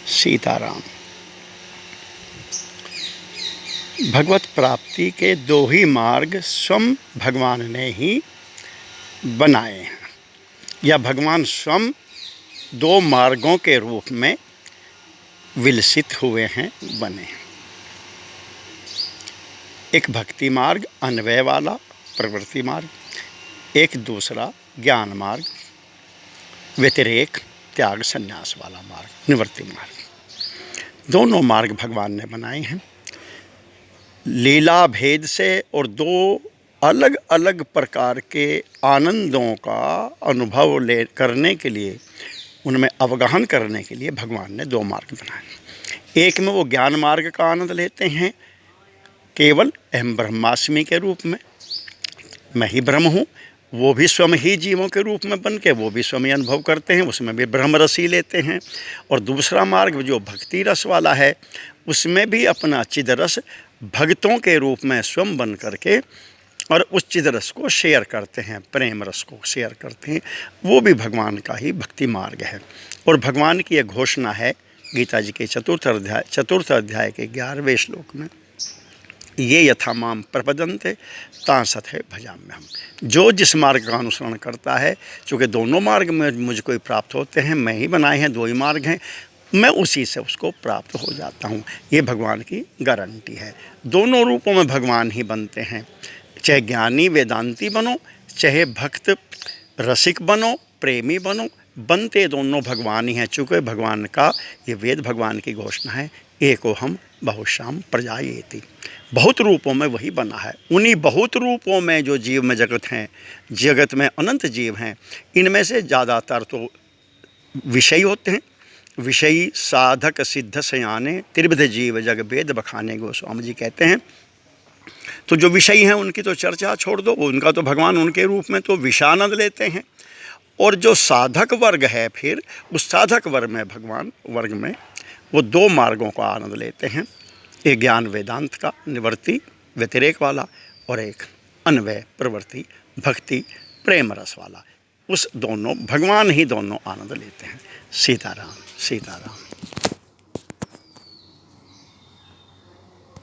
सीताराम। भगवत प्राप्ति के दो ही मार्ग स्वयं भगवान ने ही बनाए हैं, या भगवान स्वयं दो मार्गों के रूप में विलसित हुए हैं, बने हैं। एक भक्ति मार्ग अन्वय वाला प्रवृत्ति मार्ग, एक दूसरा ज्ञान मार्ग व्यतिरेक त्याग संन्यास वाला मार्ग निवृत्ति मार्ग। दोनों मार्ग भगवान ने बनाए हैं लीला भेद से, और दो अलग अलग प्रकार के आनंदों का अनुभव करने के लिए, उनमें अवगाहन करने के लिए भगवान ने दो मार्ग बनाए। एक में वो ज्ञान मार्ग का आनंद लेते हैं केवल अहम ब्रह्मास्मि के रूप में, मैं ही ब्रह्म हूँ, वो भी स्वयं ही जीवों के रूप में बन के वो भी स्वयं अनुभव करते हैं, उसमें भी ब्रह्म रस ही लेते हैं। और दूसरा मार्ग जो भक्ति रस वाला है, उसमें भी अपना चिदरस भक्तों के रूप में स्वयं बन करके और उस चिदरस को शेयर करते हैं, प्रेम रस को शेयर करते हैं। वो भी भगवान का ही भक्ति मार्ग है। और भगवान की यह घोषणा है गीता जी के चतुर्थ अध्याय के 11वें श्लोक में, ये यथा माम प्रपद्यन्ते तां तथैव भजाम्यहम्। जो जिस मार्ग का अनुसरण करता है, चूँकि दोनों मार्ग में मुझको ही प्राप्त होते हैं, मैं ही बनाए हैं, दो ही मार्ग हैं, मैं उसी से उसको प्राप्त हो जाता हूँ। ये भगवान की गारंटी है। दोनों रूपों में भगवान ही बनते हैं, चाहे ज्ञानी वेदांती बनो, चाहे भक्त रसिक बनो, प्रेमी बनो, बनते दोनों भगवान ही हैं। चूँकि भगवान का ये वेद भगवान की घोषणा है, एको हम बहुश्याम प्रजायेति। बहुत रूपों में वही बना है। उन्हीं बहुत रूपों में जो जीव में जगत हैं, जगत में अनंत जीव हैं, इनमें से ज़्यादातर तो विषयी होते हैं। विषयी साधक सिद्ध सयाने त्रिविध जीव जग वेद बखाने, गोस्वामी जी कहते हैं। तो जो विषयी हैं उनकी तो चर्चा छोड़ दो, उनका तो भगवान उनके रूप में तो विषानंद लेते हैं। और जो साधक वर्ग है, फिर उस साधक वर्ग में भगवान वर्ग में वो दो मार्गों का आनंद लेते हैं, एक ज्ञान वेदांत का निवृत्ति व्यतिरेक वाला, और एक अन्वय प्रवृत्ति भक्ति प्रेम रस वाला। उस दोनों भगवान ही दोनों आनंद लेते हैं। सीताराम सीताराम।